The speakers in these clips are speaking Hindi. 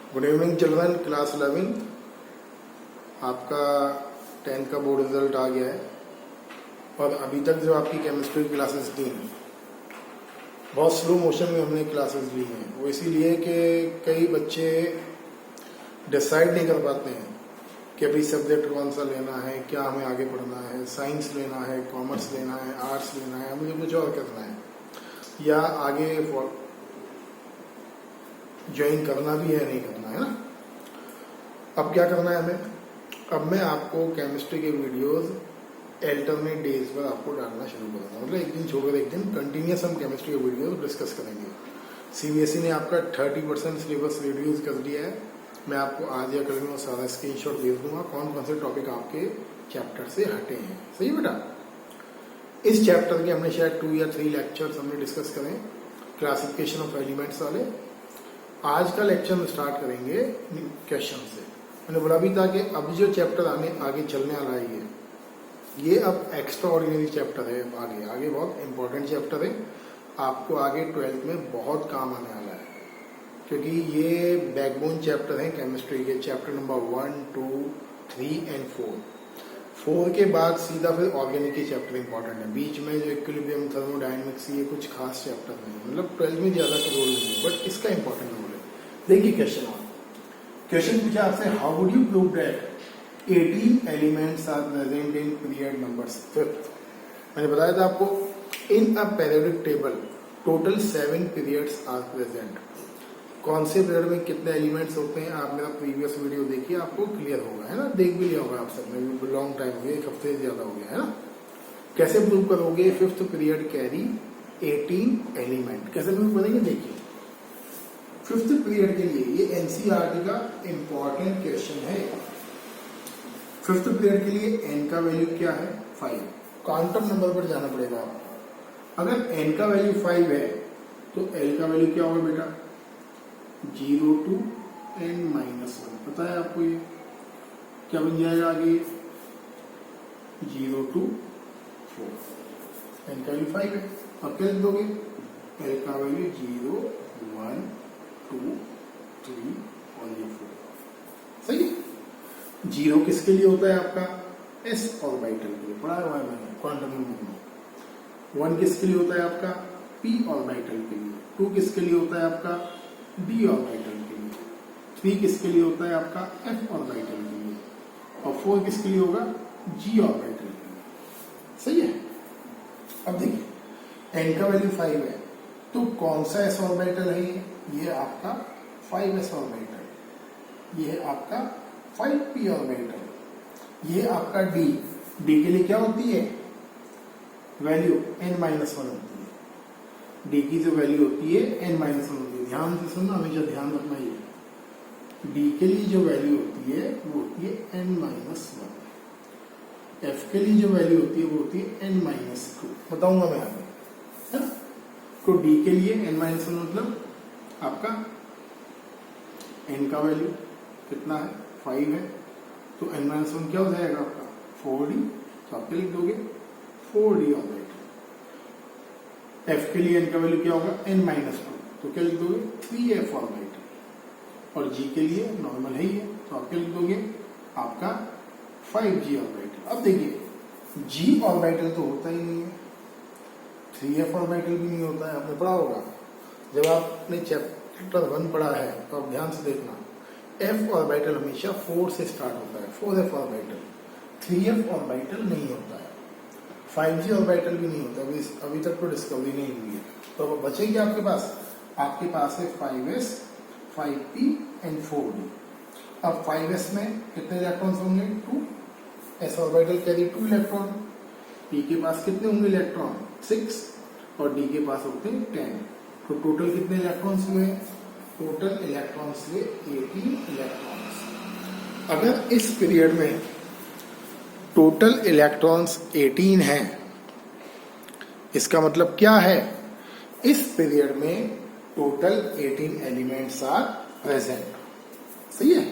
गुड इवनिंग चिल्ड्रन, क्लास 11 आपका 10th का बोर्ड रिजल्ट आ गया है। और अभी तक जो आपकी केमिस्ट्री की क्लासेस ली हैं बहुत स्लो मोशन में हमने क्लासेस ली हैं। वो इसीलिए कि कई बच्चे डिसाइड नहीं कर पाते हैं कि अभी सब्जेक्ट कौन सा लेना है, क्या हमें आगे पढ़ना है, साइंस लेना है, कॉमर्स लेना है, आर्ट्स लेना है, मुझे कुछ और करना है, या आगे ज्वाइन करना भी है नहीं करना है ना। अब क्या करना है हमें, अब मैं आपको केमिस्ट्री के वीडियोस अल्टरनेट डेज पर आपको डालना शुरू करूंगा। मतलब एक दिन छोड़कर एक दिन कंटिन्यूस हम केमिस्ट्री के वीडियोस डिस्कस करेंगे। सीबीएसई ने आपका 30% सिलेबस रिड्यूस कर दिया है। मैं आपको आज या कल में सारा स्क्रीनशॉट भेज दूंगा कौन कौन से टॉपिक आपके चैप्टर से हटे हैं। सही बेटा, इस चैप्टर के हमने शायद 2 या 3 लेक्चर्स हमने डिस्कस करें क्लासिफिकेशन ऑफ एलिमेंट्स वाले। आज का लेक्चर हम स्टार्ट करेंगे क्वेश्चन से। मैंने बोला भी था कि अब जो चैप्टर आगे चलने वाला है ये अब एक्स्ट्रा ऑर्डिनरी चैप्टर है। आगे बहुत इंपॉर्टेंट चैप्टर है, आपको आगे 12th में बहुत काम आने वाला है, क्योंकि ये बैकबोन चैप्टर है केमिस्ट्री के। चैप्टर नंबर 1, 2, 3 एंड 4 के बाद सीधा फिर ऑर्गेनिक के चैप्टर इंपॉर्टेंट है। बीच में जो इक्विलिब्रियम, थर्मोडायनेमिक्स, ये कुछ खास चैप्टर नहीं है। मतलब 12th में ज्यादा का रोल नहीं है, बट इसका इंपॉर्टेंट रोल है। देखिए क्वेश्चन पूछा आपसे, how would you prove that 18 elements are present in period number 5th। मैंने बताया था आपको, in a periodic table total 7 periods are present. कौन से पीरियड में कितने एलिमेंट्स होते हैं, आप मेरा प्रीवियस वीडियो देखिए, आपको क्लियर होगा, है ना। देख भी लिया होगा आप सबने, लॉन्ग टाइम हो गया, एक हफ्ते से ज्यादा हो गया, है ना। कैसे प्रूव करोगे, 5th पीरियड कैरी 18 एलिमेंट, कैसे प्रूव करेंगे देखिए। 5th पीरियड के लिए ये एनसीईआरटी का इंपॉर्टेंट क्वेश्चन है। 5th पीरियड के लिए एन का वैल्यू क्या है, 5। क्वांटम नंबर पर जाना पड़ेगा आपको। अगर एन का वैल्यू 5 है तो एल का वैल्यू क्या होगा बेटा, 0 to n-1। पता है आपको ये क्या बन जाएगा आगे, 0 to 4। एन का वैल्यू 5 है, अब क्या लिख दोगे, एल का वैल्यू 0, 1, 2, 3 और ये 4। सही है। 0 किसके लिए होता है आपका, s ऑर्बिटल के लिए, पढ़ा हुआ है मैंने क्वांटम नंबर में। 1 किसके लिए होता है आपका, p ऑर्बिटल के लिए। 2 किसके लिए होता है आपका, d ऑर्बिटल के लिए। 3 किसके लिए होता है आपका, f ऑर्बिटल के लिए। और 4 किसके लिए होगा, g ऑर्बिटल के लिए। सही है। अब देखिए n का वैल्यू 5 है तो कौन सा s ऑर्बिटल है, ये आपका 5s ऑर्बिटल, ये है आपका 5p ऑर्बिटल, ये आपका d के लिए क्या होती है वैल्यू, n-1 होती है। d की जो वैल्यू होती है n-1 होती है। ध्यान से सुनना, हमेशा ध्यान रखना, ये d के लिए जो वैल्यू होती है वो होती है n-1। f के लिए जो वैल्यू होती है वो होती है n-2। बताऊंगा मैं आगे, है ना। तो d के लिए n-1 मतलब आपका n का वैल्यू कितना है, 5 है, तो n-1 क्या हो जाएगा आपका 4d। तो आप क्या लिख दोगे, 4d ऑर्बिटल। f के लिए n का वैल्यू क्या होगा, n-2, तो क्या लिख दोगे, 3f ऑर्बिटल। और g के लिए नॉर्मल है ही है, तो आप क्या लिख दोगे, आपका 5g ऑर्बिटल। अब देखिए g ऑर्बिटल तो होता ही नहीं है, 3f ऑर्बिटल भी नहीं होता है। आपने पढ़ा होगा, जब आपने चैप्टर 1 पढ़ा है तो आप ध्यान से देखना, f ऑर्बिटल हमेशा 4 से स्टार्ट होता है, 4f ऑर्बिटल। 3f ऑर्बिटल नहीं होता है, 5g ऑर्बिटल भी नहीं होता। अभी तक तो डिस्कवरी नहीं हुई है। तो अब बचेगी आपके पास है 5s, 5p एंड 4d। अब 5s में कितने इलेक्ट्रॉन्स होंगे, 2। s orbital carry 2 electron. p के पास कितने होंगे इलेक्ट्रॉन, 6। और d के पास होते हैं 10। तो टोटल कितने इलेक्ट्रॉन्स हुए, टोटल इलेक्ट्रॉन्स हुए 18 इलेक्ट्रॉन्स। अगर इस पीरियड में टोटल इलेक्ट्रॉन्स 18 हैं, इसका मतलब क्या है, इस पीरियड में टोटल 18 एलिमेंट्स आर प्रेजेंट। सही है।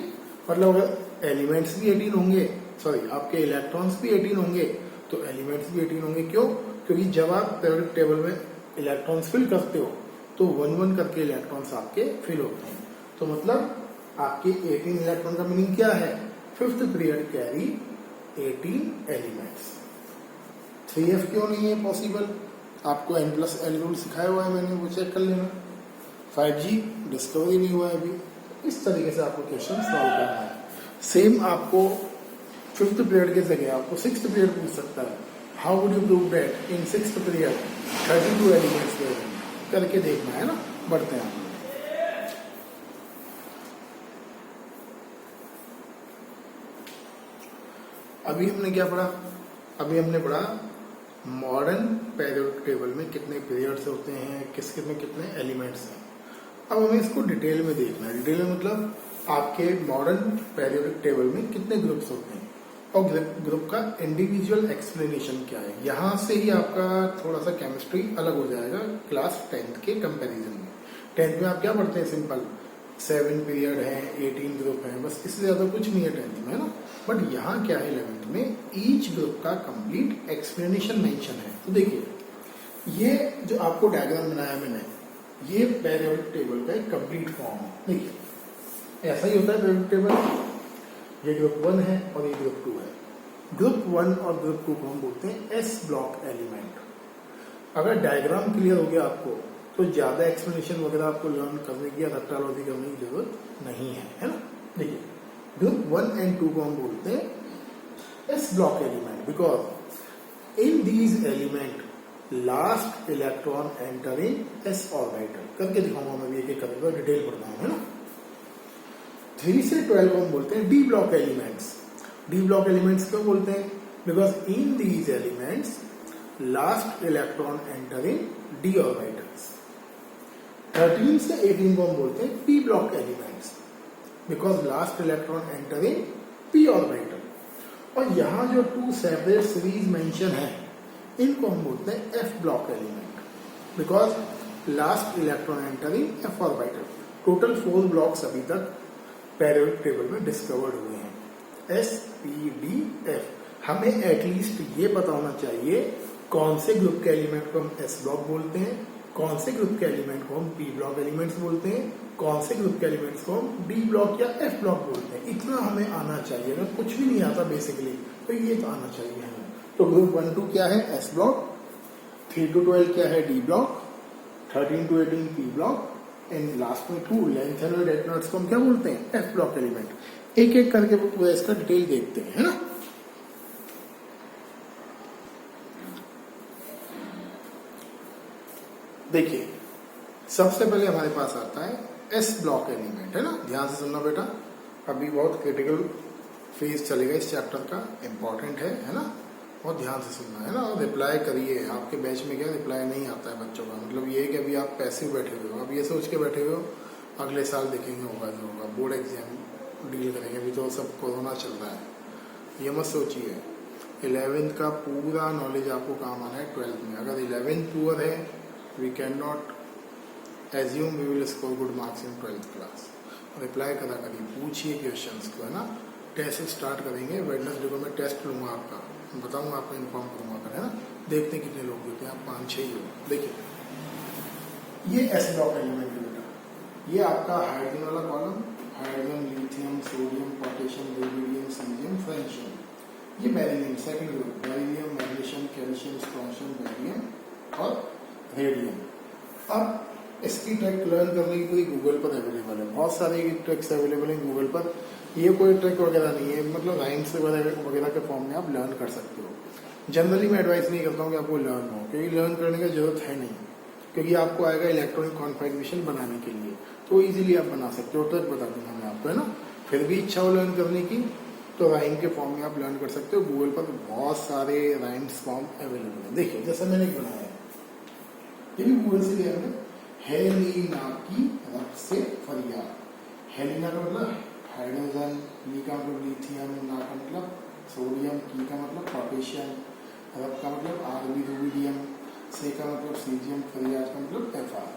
मतलब अगर एलिमेंट्स भी 18 होंगे, सॉरी आपके इलेक्ट्रॉन्स भी 18 होंगे तो एलिमेंट्स भी 18 होंगे। क्यों, क्योंकि जब आप पीरियोडिक टेबल में इलेक्ट्रॉन्स फिल करते हो तो 1-1 करके इलेक्ट्रॉन्स आपके फिल होते हैं। तो मतलब आपके 18 इलेक्ट्रॉन का मीनिंग क्या है? Fifth period carry 18 elements. 3f क्यों नहीं है पॉसिबल? आपको n+l रूल सिखाया हुआ है मैंने, वो चेक कर लेना। 5G डिस्कवरी नहीं हुआ है अभी। इस तरीके से आपको क्वेश्चन सॉल्व करना है। सेम आपको फिफ्थ पीरियड की जगह आपको सिक्स्थ पीरियड पूछ सकता है। How would you prove that in sixth period 32 elements करके देखना है ना। बढ़ते हैं हम। अभी हमने क्या पढ़ा? अभी हमने पढ़ा मॉडर्न पीरियोडिक टेबल में कितने पीरियड्स होते हैं, किस में कितने एलिमेंट्स हैं। अब हमें इसको डिटेल में देखना है। डिटेल में मतलब आपके मॉडर्न पीरियोडिक टेबल में कितने ग्रुप्स होते हैं और ग्रुप का इंडिविजुअल एक्सप्लेनेशन क्या है। यहां से ही आपका थोड़ा सा केमिस्ट्री अलग हो जाएगा क्लास 10th के कंपैरिजन में। 10th में आप क्या पढ़ते हैं? सिंपल 7 पीरियड है, 18 ग्रुप है, बस इससे ज्यादा कुछ नहीं है 10th में, है ना। बट यहाँ क्या है 11th में, ईच ग्रुप का कंप्लीट एक्सप्लेनेशन मेंशन है। तो देखिए ये जो आपको डायग्राम बनाया मैंने, ये पीरियोडिक टेबल का एक कंप्लीट फॉर्म है। देखिए ऐसा ही होता है पीरियोडिक टेबल। ये ग्रुप 1 है और ये ग्रुप 2 है। ग्रुप 1 और ग्रुप 2 को हम बोलते हैं एस ब्लॉक एलिमेंट। अगर डायग्राम क्लियर हो गया आपको तो ज्यादा एक्सप्लेनेशन वगैरह आपको लर्न करने की या रट्टालॉजी करने की जरूरत नहीं है ना। देखिए ग्रुप 1 एंड 2 को हम बोलते हैं S block element because in these element last electron entering S orbital. करके दिखाऊंगा मैं भी, एक करके डिटेल पढ़ना है ना। 3 से 12 को हम बोलते हैं D block elements. D block elements क्यों बोलते हैं? Because in these elements last electron entering D orbitals. 13 से 18 को हम बोलते हैं P block elements because last electron entering P orbital. और यहां जो 2 सेपरेट सीरीज मेंशन है इनको हम बोलते हैं F block element because last electron entering F orbital. Total 4 blocks अभी तक पीरियोडिक टेबल में डिस्कवर्ड हुए हैं, एस पी डी एफ। हमें एटलीस्ट ये पता होना चाहिए कौन से ग्रुप के एलिमेंट को हम एस ब्लॉक बोलते हैं, कौन से ग्रुप के एलिमेंट को हम पी ब्लॉक एलिमेंट्स बोलते हैं, कौन से ग्रुप के एलिमेंट्स को हम डी ब्लॉक या एफ ब्लॉक बोलते हैं। इतना हमें आना चाहिए। अगर कुछ भी नहीं आता बेसिकली तो ये तो आना चाहिए हमें। तो ग्रुप 1 2 क्या है? S block. 3 to 12 क्या है? D block. 13 to 18 P block. And last में 2 लैंथेनॉइड एटनॉइड्स को हम क्या बोलते हैं? F block element. एक एक करके पूरा इसका डिटेल देखते हैं, है ना। देखिए सबसे पहले हमारे पास आता है एस ब्लॉक एलिमेंट, है ना। ध्यान से सुनना बेटा, अभी बहुत क्रिटिकल फेज चलेगा इस चैप्टर का, इंपॉर्टेंट है ना। बहुत ध्यान से सुनना है ना। और रिप्लाई करिए। आपके बैच में क्या रिप्लाई नहीं आता है बच्चों का, मतलब ये है कि अभी आप पैसिव बैठे हुए हो, अब ये सोच के बैठे हुए हो अगले साल देखेंगे होगा जो होगा, बोर्ड एग्जाम डील करेंगे। अभी तो सब कोरोना चल रहा है, ये मत सोचिए। 11th का पूरा नॉलेज आपको काम आना है 12th में। अगर 11th पुअर है we can not assume we will score good marks in 12th class. Reply करा करिए, पूछिए क्वेश्चंस को, है ना। टेस्ट स्टार्ट करेंगे वेडनेसडे को, मैं टेस्ट लूंगा आपका, बताऊंगा आपको, इन्फॉर्म करूंगा, है ना। देखते हैं कितने लोग होते हैं, आप 5-6 ही हो। देखिए ये एस ब्लॉक एलिमेंट है बेटा। ये आपका हाइड्रोजन वाला column, hydrogen, lithium, sodium, potassium, rubidium, caesium, francium. ये beryllium second group, beryllium, magnesium, calcium, strontium, barium और रेडियम। अब इसकी ट्रिक लर्न करने की पूरी गूगल पर अवेलेबल है, बहुत सारे ट्रिक्स अवेलेबल हैं गूगल पर। ये कोई ट्रिक वगैरह नहीं है, मतलब राइम्स वगैरह के फॉर्म में आप लर्न कर सकते हो। जनरली मैं एडवाइस नहीं करता हूँ कि आपको लर्न हो, क्योंकि लर्न करने की जरूरत है नहीं, क्योंकि आपको आएगा इलेक्ट्रॉनिक कॉन्फ़िगरेशन बनाने के लिए, तो इजीली आप बना सकते हो। ट्रिक बता दूंगा मैं आपको, है ना। फिर भी इच्छा हो लर्न करने की तो राइम के फॉर्म में आप लर्न कर सकते हो। गूगल पर बहुत सारे राइम्स फॉर्म अवेलेबल है। देखिए जैसे मैंने एक बनाया है, ये भी गूगल से लिया है। हेलिना की रब से फरियाद। हेलिना का मतलब हाइड्रोजन, ली का मतलब लिथियम, ना का मतलब सोडियम, की का मतलब पोटेशियम, रब का मतलब आरबी रुबिडियम, से का मतलब सीजियम, फरियाद का मतलब FR.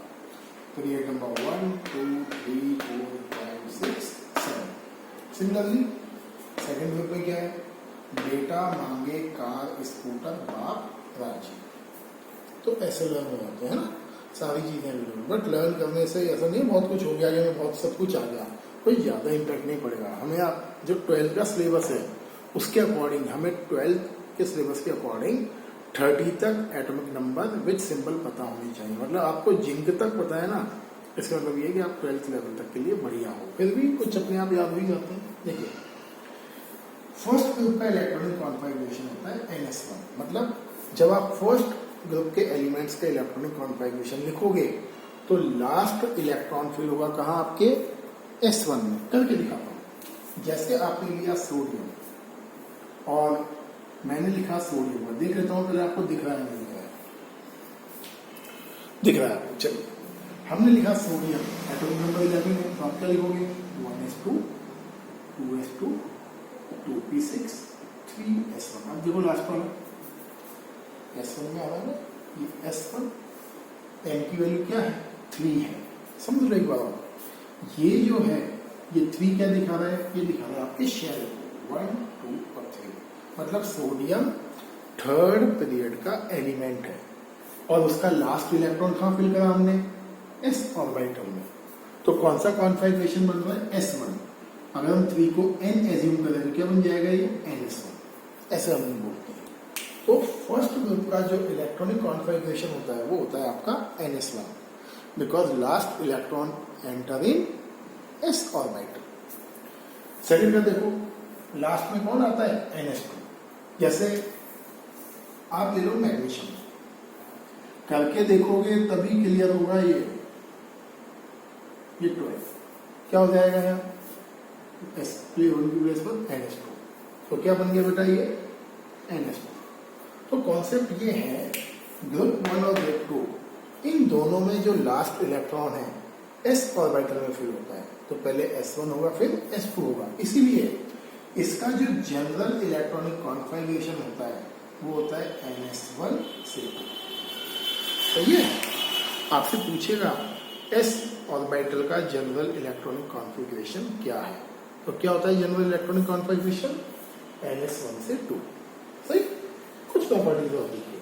Period number 1 2 3 4 5 6 7। Similarly second group में क्या है? बेटा मांगे कार स्कूटर बाप राजी। तो ऐसे लर्न हो जाते हैं ना सारी चीजें अवेलेबल। बट लर्न करने से ऐसा नहीं बहुत कुछ हो गया, हमें बहुत सब कुछ आ गया। कोई ज़्यादा इम्पैक्ट नहीं पड़ेगा हमें। जो 12th का सिलेबस है उसके अकॉर्डिंग हमें 12th के सिलेबस के अकॉर्डिंग 30 तक एटॉमिक नंबर विद सिंबल पता होनी चाहिए। मतलब आपको जिंक तक पता है ना, इसका मतलब ये कि आप 12th लेवल तक के लिए बढ़िया हो। फिर भी कुछ अपने आप याद भी जाते हैं। देखिए फर्स्ट ग्रुप का इलेक्ट्रॉनिक कॉन्फ़िगरेशन होता है NS1। मतलब जब आप फर्स्ट ग्रुप के एलिमेंट्स का इलेक्ट्रॉनिक कॉन्फ़िगरेशन लिखोगे तो लास्ट इलेक्ट्रॉन फिल होगा कहाँ, आपके S1 में। करके दिखाता हूँ। जैसे आपने लिया सोडियम और मैंने लिखा सोडियम, देख लेता हूँ पहले आपको दिख रहा है नहीं दिख रहा है, दिख रहा है। चलिए हमने लिखा सोडियम, एटॉमिक नंबर 11 है, तो आप क्या लिखोगे 1s2 2s2 2p6 3s1। अब देखो लास्ट वाला S1 में आ रहा है ना, ये S1 n की वैल्यू क्या है 3 है। समझ लो एक बात, ये जो है ये 3 क्या दिखा रहा है, ये दिखा रहा है आपके शेल 1 2 और 3। मतलब सोडियम थर्ड पीरियड का एलिमेंट है और उसका लास्ट इलेक्ट्रॉन कहाँ फिल करा हमने, s ऑर्बिटल में। तो कौन सा कॉन्फ़िगरेशन बन रहा है S1। अगर हम 3 को n एज्यूम करें क्या बन जाएगा, ये NS1। ऐसे हम बोलते हैं। तो फर्स्ट ग्रुप का जो इलेक्ट्रॉनिक कॉन्फ़िगरेशन होता है वो होता है आपका NS1 because last electron enter in s orbital. Second का देखो लास्ट में कौन आता है NS2। जैसे आप ले लो मैग्नीशियम, करके देखोगे तभी क्लियर होगा। ये 12 क्या हो जाएगा यहाँ NS2। तो क्या बन गया बेटा ये NS2। तो कॉन्सेप्ट ये है ग्रुप 1 और ग्रुप 2 इन दोनों में जो लास्ट इलेक्ट्रॉन है s ऑर्बिटल में फिल होता है। तो पहले S1 होगा फिर S2 होगा। इसीलिए इसका जो जनरल इलेक्ट्रॉनिक कॉन्फ़िगरेशन होता है वो होता है NS1 से 2। तो ये आपसे पूछेगा s ऑर्बिटल का जनरल इलेक्ट्रॉनिक कॉन्फ़िगरेशन क्या है, तो क्या होता है जनरल इलेक्ट्रॉनिक कॉन्फ़िगरेशन NS1 से 2। सही, कुछ प्रॉपर्टीज होती है।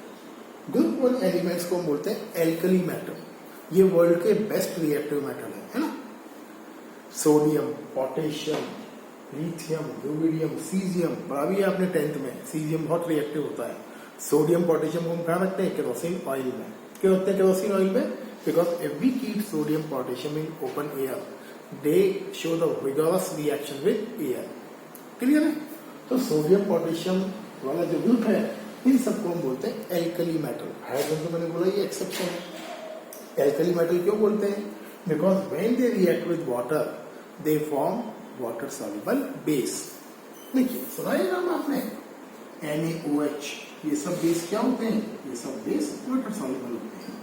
ग्रुप 1 एलिमेंट्स को हम बोलते हैं एल्कली मेटल। ये वर्ल्ड के बेस्ट रिएक्टिव मेटल है ना। Sodium, potassium, lithium, uranium, caesium, पढ़ा भी है आपने 10th में। सीजियम बहुत रिएक्टिव होता है। सोडियम पोटेशियम को हम कहाँ रखते हैं, केरोसिन ऑयल में। क्यों रखते हैं केरोसिन ऑयल में, because if we keep sodium potassium in open air they show the vigorous reaction with air. Clear है। तो सोडियम पोटेशियम वाला जो ग्रुप है इन सबको हम बोलते हैं एल्कली मेटल। हाइड्रोजन तो मैंने बोला ये एक्सेप्शन है। एल्कली मेटल क्यों बोलते हैं, because when they react with water they form water soluble base. देखिए सुना ये नाम आपने NaOH, ये सब बेस क्या होते हैं, ये सब बेस वाटर सॉल्युबल होते हैं।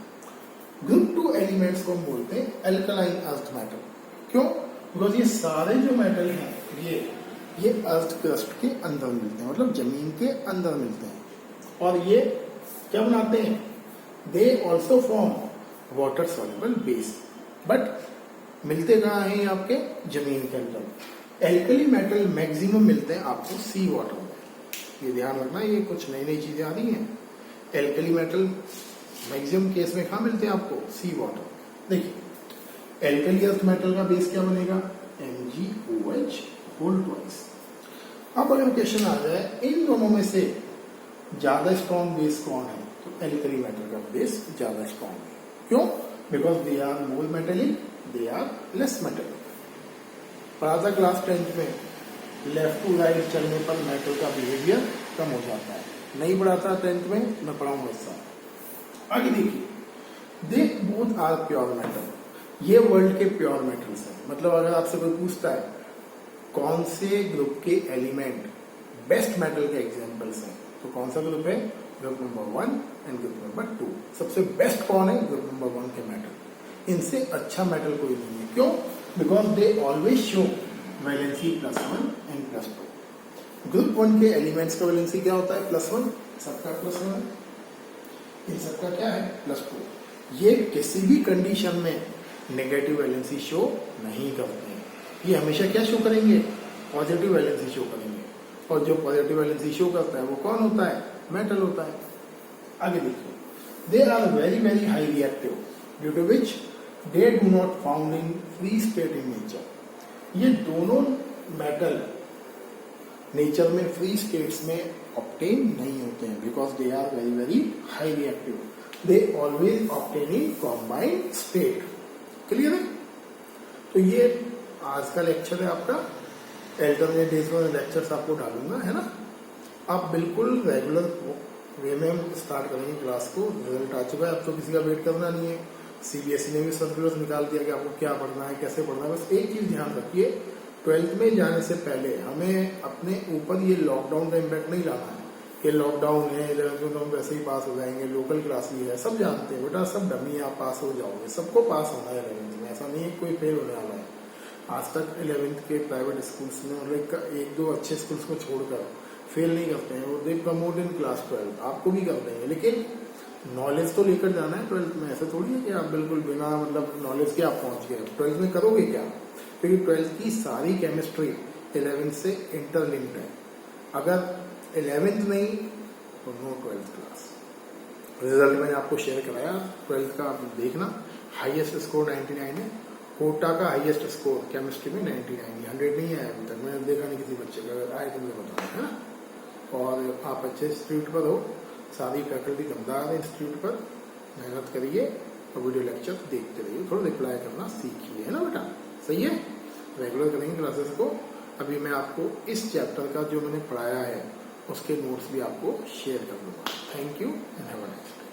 ग्रुप 2 एलिमेंट्स को हम बोलते हैं अल्कलाइन अर्थ मेटल। क्यों, बिकॉज ये सारे जो मेटल हैं ये अर्थ क्रस्ट के अंदर मिलते हैं, मतलब जमीन के अंदर मिलते हैं। और ये क्या बनाते हैं, they also form water soluble base, but मिलते कहाँ हैं आपके जमीन के अंदर। एल्कली मेटल मैक्सिमम मिलते हैं आपको सी वाटर में। ये ध्यान रखना, ये कुछ नई नई चीजें आ रही हैं। एल्कली मेटल मैक्सिमम केस में कहाँ मिलते हैं आपको, सी वाटर। देखिए एल्कली अर्थ मेटल का बेस क्या बनेगा, MgOH होल ट्वाइस। अब अगर क्वेश्चन आ जाए इन दोनों में से ज्यादा स्ट्रॉन्ग बेस कौन है, तो एल्कली मेटल का बेस ज्यादा स्ट्रॉन्ग है। क्यों, because they are more metallic, they are less metallic. पढ़ा था क्लास 10th में लेफ्ट टू राइट चलने पर मेटल का बिहेवियर कम हो जाता है। नहीं पढ़ा था 10th में, मैं पढ़ाऊंगा इस साल। आगे देखिए, they both are pure metal. ये वर्ल्ड के प्योर मेटल्स हैं। मतलब अगर आपसे कोई पूछता है कौन से ग्रुप के एलिमेंट बेस्ट मेटल के एग्जांपल्स हैं, तो कौन सा ग्रुप है, group number 1 and group number 2। सबसे बेस्ट कौन है, ग्रुप नंबर 1 के मेटल। इनसे अच्छा मेटल कोई नहीं है। क्यों, because they always show valency +1 and +2। Group 1 के एलिमेंट्स का वैलेंसी क्या होता है, +1, सबका +1 है, इन सबका क्या है, +2। ये किसी भी कंडीशन में नेगेटिव वैलेंसी शो नहीं करते हैं। ये हमेशा क्या शो करेंगे, पॉजिटिव वैलेंसी शो करेंगे। और जो पॉजिटिव वैलेंसी शो करता है वो कौन होता है, मेटल होता है। आगे देखिए, they are very very high reactive due to which they do not found in free state in nature. ये दोनों मेटल नेचर में फ्री स्टेट्स में ऑब्टेन नहीं होते हैं because they are very very high reactive. They always obtain in combined state. Clear है? तो ये आज का लेक्चर है आपका. अल्टरनेट डेज में लेक्चर्स आपको डालूंगा, है ना. आप बिल्कुल रेगुलर वे में हम स्टार्ट करेंगे क्लास को. रिजल्ट आ चुका है, अब तो किसी का वेट करना नहीं है. सीबीएसई ने भी सर्कुलर्स निकाल दिया कि आपको क्या पढ़ना है, कैसे पढ़ना है. बस एक चीज ध्यान रखिए, 12th में जाने से पहले हमें अपने ऊपर ये लॉकडाउन का इम्पैक्ट नहीं लाना है कि लॉकडाउन है 11th में तो हम वैसे ही पास हो जाएंगे, लोकल क्लास ही है. सब जानते हैं बेटा, सब डमी, आप पास हो जाओगे. सबको पास होना है 11th में, ऐसा नहीं है कोई फेल होने वाला है. आज तक 11th के प्राइवेट स्कूल्स में मतलब एक दो अच्छे स्कूल्स को छोड़कर फेल नहीं करते हैं. वो दे प्रमोट इन क्लास 12. आपको भी कर देंगे, लेकिन नॉलेज तो लेकर जाना है 12th में. ऐसे थोड़ी है कि आप बिल्कुल बिना मतलब नॉलेज के आप पहुंच गए. 12th में करोगे क्या? क्योंकि 12th की सारी केमिस्ट्री 11th से इंटरलिंक्ड है. अगर 11th नहीं तो नो 12th क्लास. रिजल्ट मैंने आपको शेयर कराया 12th का, आप देखना. हाईएस्ट स्कोर 99 है. कोटा का हाईएस्ट स्कोर केमिस्ट्री में 99. 100 नहीं है अभी तक, मैंने देखा नहीं किसी बच्चे का. अगर आए तो मुझे बताना, है ना. और आप अच्छे इंस्टीट्यूट पर हो, सारी फैकल्टी दमदार है इंस्टीट्यूट पर. मेहनत करिए और वीडियो लेक्चर देखते रहिए. थोड़ा रिप्लाई करना सीखिए, है ना बेटा. सही है? रेगुलर करेंगे क्लासेस को. अभी मैं आपको इस चैप्टर का जो मैंने पढ़ाया है उसके नोट्स भी आपको शेयर कर दूंगा. Thank you and have a nice day.